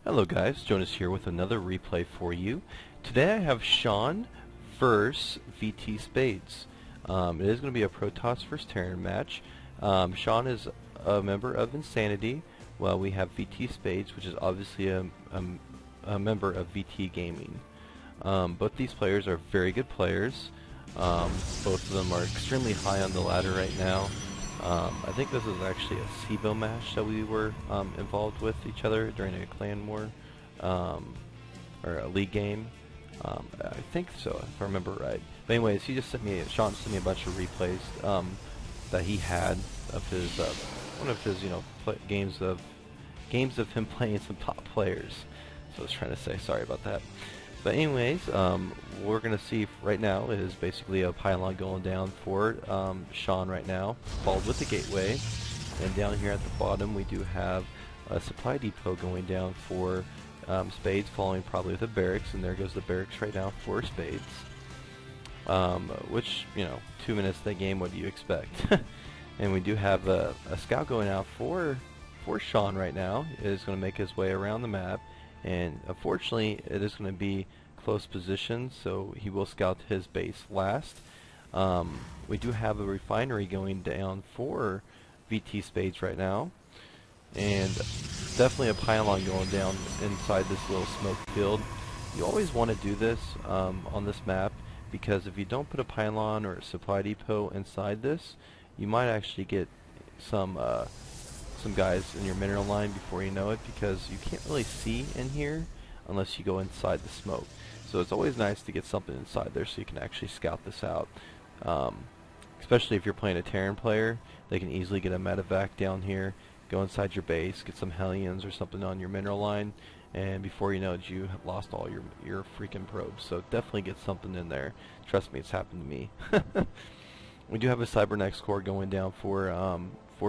Hello guys, Jonas here with another replay for you. Today I have Sean versus VTSpades. It is going to be a Protoss vs Terran match. Sean is a member of Insanity, while we have VTSpades, which is obviously a member of VT Gaming. Both these players are very good players. Both of them are extremely high on the ladder right now. I think this is actually a Cevo match that we were involved with each other during a clan war, or a league game. I think so, if I remember right. But anyways, Sean sent me a bunch of replays that he had of his one of his games of him playing some top players. So I was trying to say, sorry about that. But anyways, we're going to see right now is basically a pylon going down for Sean right now, followed with the gateway. And down here at the bottom we do have a supply depot going down for Spades, following probably with a barracks, and there goes the barracks right now for Spades. Which, 2 minutes in the game, what do you expect? And we do have a scout going out for Sean right now. It is going to make his way around the map. And unfortunately, it is going to be close position, so he will scout his base last. We do have a refinery going down for VTSpades right now, and definitely a pylon going down inside this little smoke field. You always want to do this on this map, because if you don't put a pylon or a supply depot inside this, you might actually get some guys in your mineral line before you know it, because you can't really see in here unless you go inside the smoke. So it's always nice to get something inside there so you can actually scout this out. Especially if you're playing a Terran player, they can easily get a medevac down here, go inside your base, get some Hellions or something on your mineral line, and before you know it, you have lost all your freaking probes. So definitely get something in there. Trust me, it's happened to me. We do have a Cybernetics core going down for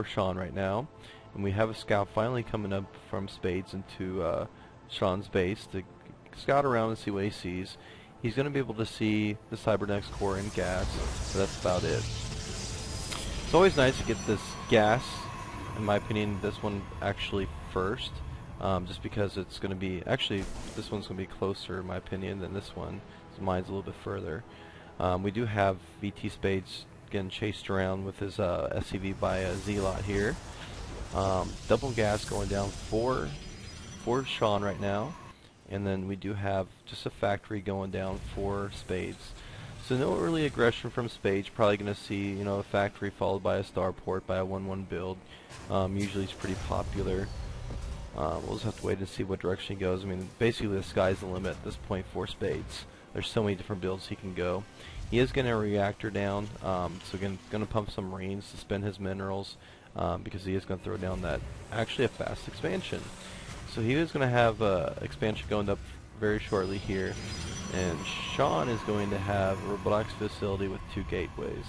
Sean right now. And we have a scout finally coming up from Spades into Sean's base to scout around and see what he sees. He's going to be able to see the Cybernetics core and gas, but that's about it. It's always nice to get this gas, in my opinion, this one actually first, just because it's going to be, actually this one's going to be closer in my opinion than this one, so mine's a little bit further. We do have VTSpades getting chased around with his SCV by a Zealot here. Double gas going down for Sean right now, and then we do have just a factory going down for Spades. So no early aggression from Spades. Probably going to see a factory followed by a starport by a 1-1 build. Usually it's pretty popular. We'll just have to wait and see what direction he goes. I mean, basically the sky's the limit at this point for Spades. There's so many different builds he can go. He is getting a reactor down, so going to pump some marines to spend his minerals. Because he is going to throw down that, actually a fast expansion. So he is going to have expansion going up very shortly here. And Sean is going to have a robotics facility with 2 gateways.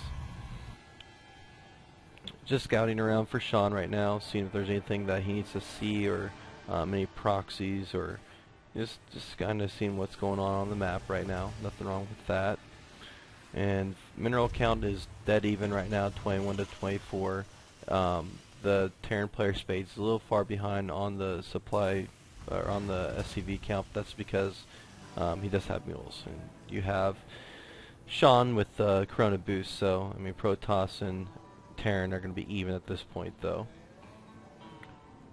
Just scouting around for Sean right now, seeing if there's anything that he needs to see, or any proxies, or just kind of seeing what's going on the map right now. Nothing wrong with that. And mineral count is dead even right now, 21 to 24. The Terran player Spades is a little far behind on the supply, or on the SCV count. That's because he does have mules, and you have Sean with Corona boost. So I mean, Protoss and Terran are going to be even at this point, though.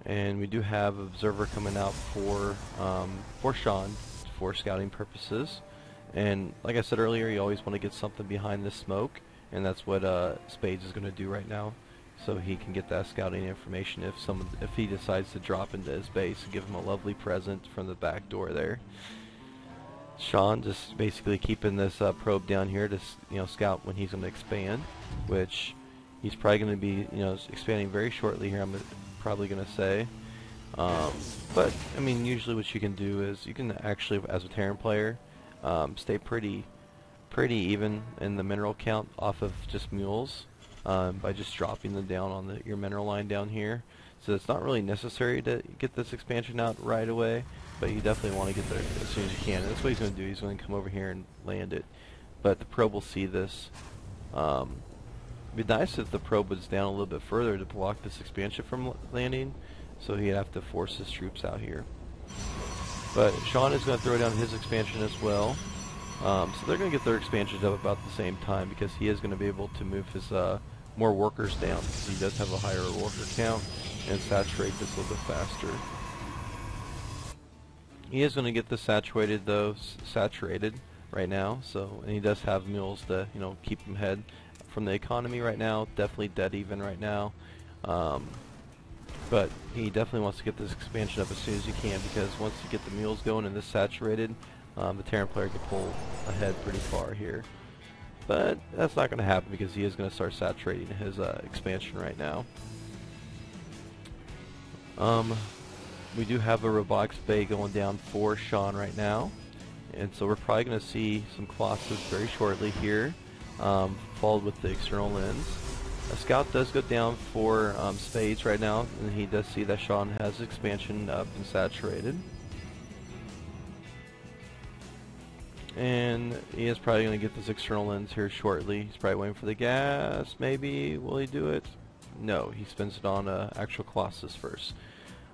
And we do have Observer coming out for Sean for scouting purposes. And like I said earlier, you always want to get something behind this smoke, and that's what Spades is going to do right now. So he can get that scouting information if he decides to drop into his base and give him a lovely present from the back door there. Sean just basically keeping this probe down here to scout when he's going to expand, which he's probably going to be expanding very shortly here. I'm probably going to say, but I mean, usually what you can do is you can actually, as a Terran player, stay pretty even in the mineral count off of just mules. By just dropping them down on your mineral line down here. So it's not really necessary to get this expansion out right away, but you definitely want to get there as soon as you can. And that's what he's going to do. He's going to come over here and land it. But the probe will see this. It'd be nice if the probe was down a little bit further to block this expansion from landing, so he'd have to force his troops out here. But Sean is going to throw down his expansion as well. So they're going to get their expansions up about the same time because he is going to be able to move his more workers down because he does have a higher worker count and saturate this a little bit faster. He is going to get this saturated though, saturated right now. So, and he does have mules to, you know, keep him ahead from the economy right now. Definitely dead even right now. But he definitely wants to get this expansion up as soon as he can because once you get the mules going and this saturated, the Terran player can pull ahead pretty far here. But that's not going to happen because he is going to start saturating his expansion right now. We do have a robotics bay going down for Sean right now. And so we're probably going to see some Colossus very shortly here, followed with the external lens. A scout does go down for Spades right now, and he does see that Sean has expansion up and saturated. And he is probably going to get this external lens here shortly. He's probably waiting for the gas, maybe. Will he do it? No, he spends it on actual Colossus first.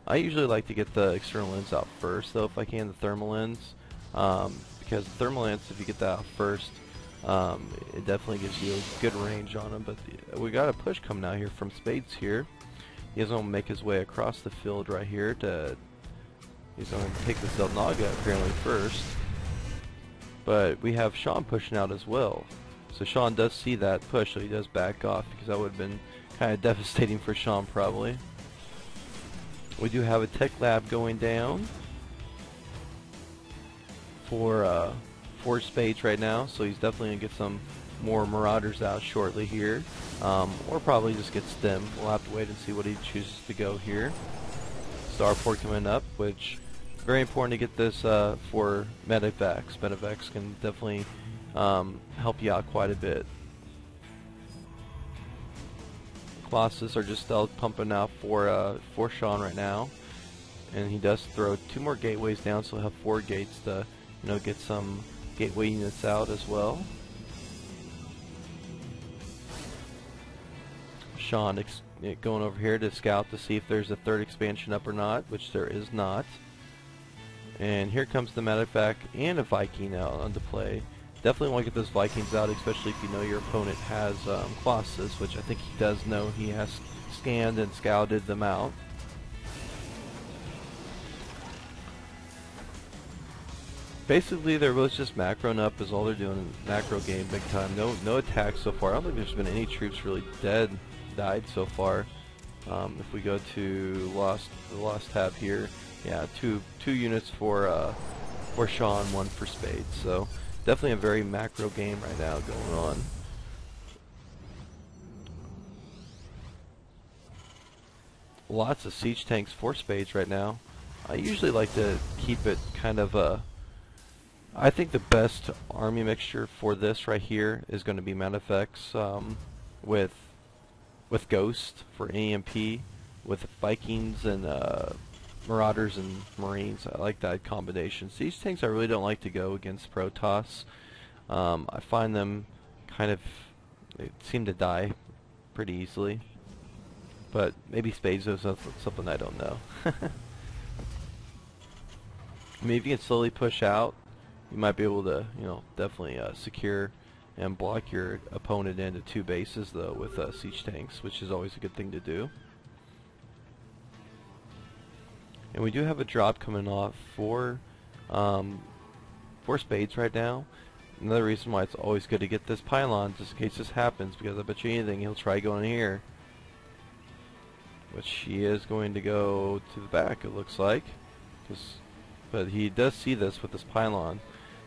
I usually like to get the external lens out first, though, if I can, the thermal lens. Because the thermal lens, if you get that out first, it definitely gives you a good range on him. But we got a push coming out here from Spades here. He's going to make his way across the field right here. He's going to take the Zelnaga apparently first. But we have Sean pushing out as well. So Sean does see that push, so he does back off because that would have been kind of devastating for Sean probably. We do have a tech lab going down for Spades right now, so he's definitely going to get some more Marauders out shortly here. Or probably just get stem. We'll have to wait and see what he chooses to go here. Starport coming up, which very important to get this for Medivacs. Medivacs can definitely help you out quite a bit. Colossus are just stealth pumping out for Sean right now, and he does throw 2 more gateways down, so he'll have 4 gates to, you know, get some gateway units out as well. Sean going over here to scout to see if there's a 3rd expansion up or not, which there is not. And here comes the Medivac and a Viking out onto play. Definitely want to get those Vikings out, especially if you know your opponent has Colossus, which I think he does know. He has scanned and scouted them out. Basically, they're both just macroing up is all they're doing. Macro game big time. No attacks so far. I don't think there's been any troops really died so far. If we go to the lost tab here, yeah, two units for Sean, 1 for Spades. So definitely a very macro game right now going on. Lots of siege tanks for Spades right now. I usually like to keep it kind of I think the best army mixture for this right here is going to be Medivacs with Ghost for EMP, with Vikings and Marauders and Marines. I like that combination. Siege tanks I really don't like to go against Protoss. I find them they seem to die pretty easily. But maybe Spades is something I don't know. I mean, if you can slowly push out, you might be able to, you know, definitely secure and block your opponent into 2 bases though with siege tanks, which is always a good thing to do. And we do have a drop coming off for Spades right now. Another reason why it's always good to get this pylon, just in case this happens, because I bet you anything he'll try going here. Which he is going to go to the back, it looks like. But he does see this with this pylon.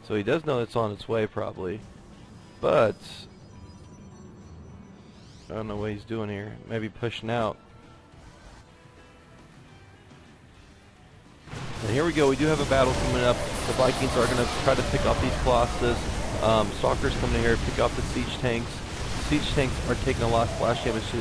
So he does know it's on its way probably. But I don't know what he's doing here. Maybe pushing out. And here we go, we do have a battle coming up. The Vikings are going to try to pick off these Colossus. Stalkers coming in here to pick off the siege tanks. Siege tanks are taking a lot of splash damage to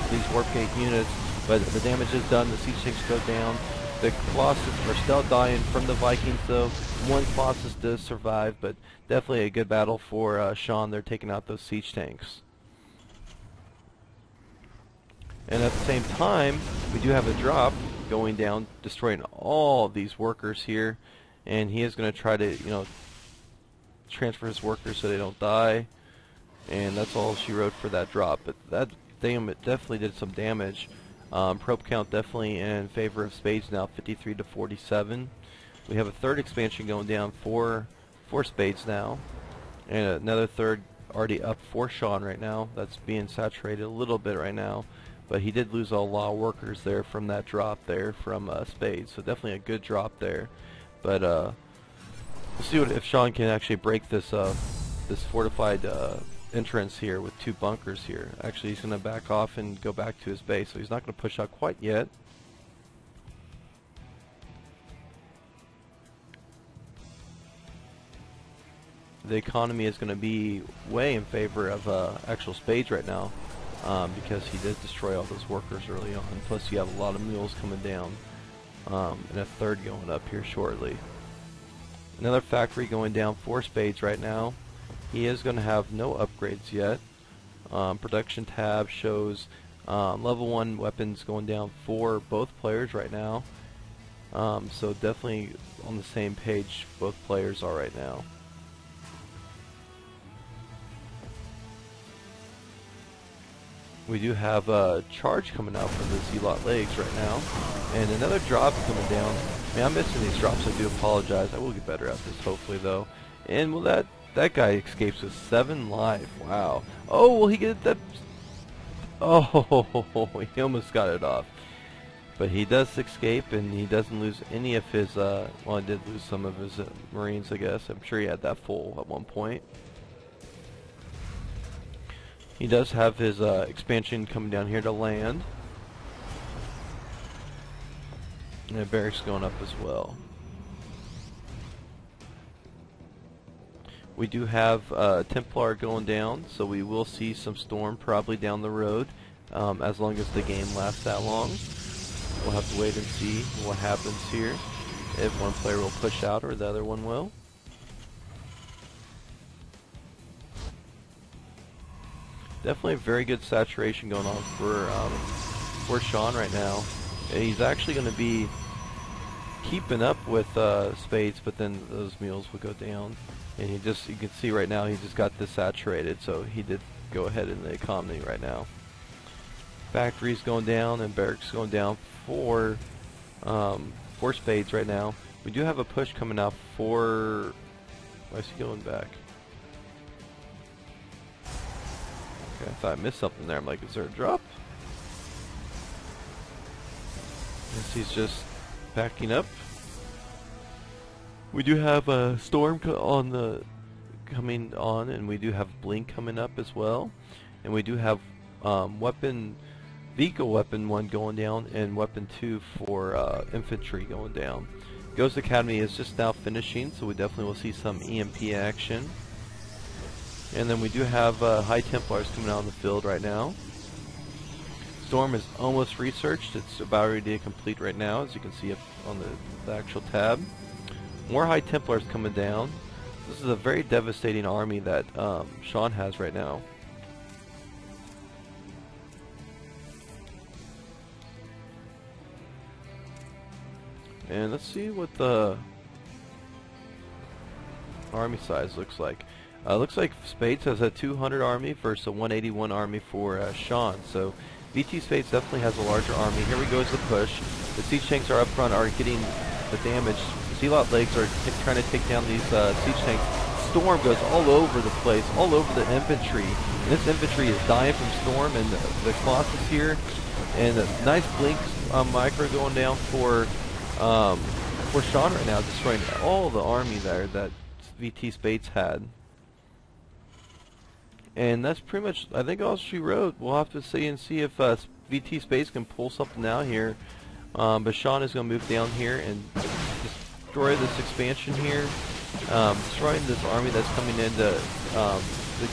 these warp gate units, but the damage is done, the siege tanks go down. The Colossus are still dying from the Vikings though. 1 Colossus does survive, but definitely a good battle for Sean. They're taking out those siege tanks. And at the same time, we do have a drop going down, destroying all of these workers here. and he is going to try to, transfer his workers so they don't die. And that's all she wrote for that drop. But that thing definitely did some damage. Probe count definitely in favor of Spades now, 53 to 47. We have a third expansion going down for Spades now, and another third already up for Sean right now. That's being saturated a little bit right now, but he did lose a lot of workers there from that drop there from Spades. So definitely a good drop there. But we'll see if Sean can actually break this this fortified entrance here with 2 bunkers here. Actually, he's going to back off and go back to his base, so he's not going to push out quite yet. The economy is going to be way in favor of actual Spades right now, because he did destroy all those workers early on. Plus, you have a lot of mules coming down, and a third going up here shortly. Another factory going down for Spades right now. He is going to have no upgrades yet. Production tab shows level 1 weapons going down for both players right now. So definitely on the same page both players are right now. We do have a charge coming out from the Z-Lot legs right now, and another drop coming down. I mean, I'm missing these drops, I do apologize. I will get better at this hopefully though. And well, that guy escapes with 7 life. Wow. Oh, will he get that? Oh, he almost got it off. But he does escape, and he doesn't lose any of his, well, he did lose some of his Marines, I guess. I'm sure he had that full at one point. He does have his expansion coming down here to land. And the barracks going up as well. We do have Templar going down, so we will see some storm probably down the road, as long as the game lasts that long. We'll have to wait and see what happens here, if one player will push out or the other one will. Definitely a very good saturation going on for Sean right now. He's actually going to be keeping up with Spades, but then those mules will go down. And you can see right now he just got this saturated, so he did go ahead in the economy right now. Factories going down and barracks going down for Spades right now. We do have a push coming out for. Why is he going back? Okay, I thought I missed something there. I'm like, is there a drop? Yes, he's just backing up. We do have a storm coming on, and we do have blink coming up as well, and we do have vehicle weapon 1 going down and weapon 2 for infantry going down. Ghost Academy is just now finishing, so we definitely will see some EMP action. And then we do have High Templars coming out on the field right now. Storm is almost researched. It's about ready to complete right now, as you can see up on the actual tab. More High Templars coming down. This is a very devastating army that Sean has right now. And let's see what the army size looks like. Looks like Spades has a 200 army versus a 181 army for Sean. So VTSpades definitely has a larger army. Here we go as the push. The siege tanks are up front, are getting the damage. Z-Lot legs are trying to take down these siege tanks. Storm goes all over the place, all over the infantry. And this infantry is dying from Storm and the Colossus here. And a nice blink micro going down for Sean right now, destroying all the army there that VTSpades had. And that's pretty much, I think, all she wrote. We'll have to see if VTSpades can pull something out here. But Sean is going to move down here and destroy this expansion here. Destroying this army that's coming in to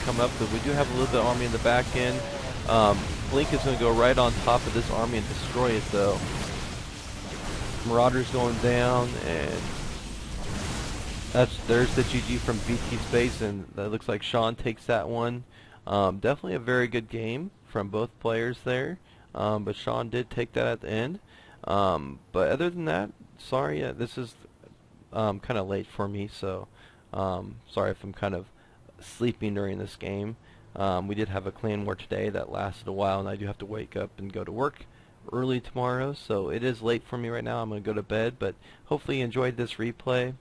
come up. But we do have a little bit of army in the back end. Blink is going to go right on top of this army and destroy it, though. Marauders going down, and there's the GG from VTSpades, and that looks like Sean takes that one. Definitely a very good game from both players there, but Sean did take that at the end. But other than that, sorry, this is kind of late for me, so sorry if I'm kind of sleeping during this game. We did have a clan war today that lasted a while, and I do have to wake up and go to work early tomorrow, so it is late for me right now. I'm going to go to bed, but hopefully you enjoyed this replay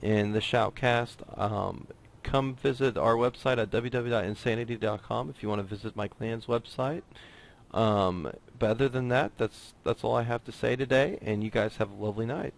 and the shoutcast. Come visit our website at www.insanity.com if you want to visit my clan's website. But other than that, that's all I have to say today, and you guys have a lovely night.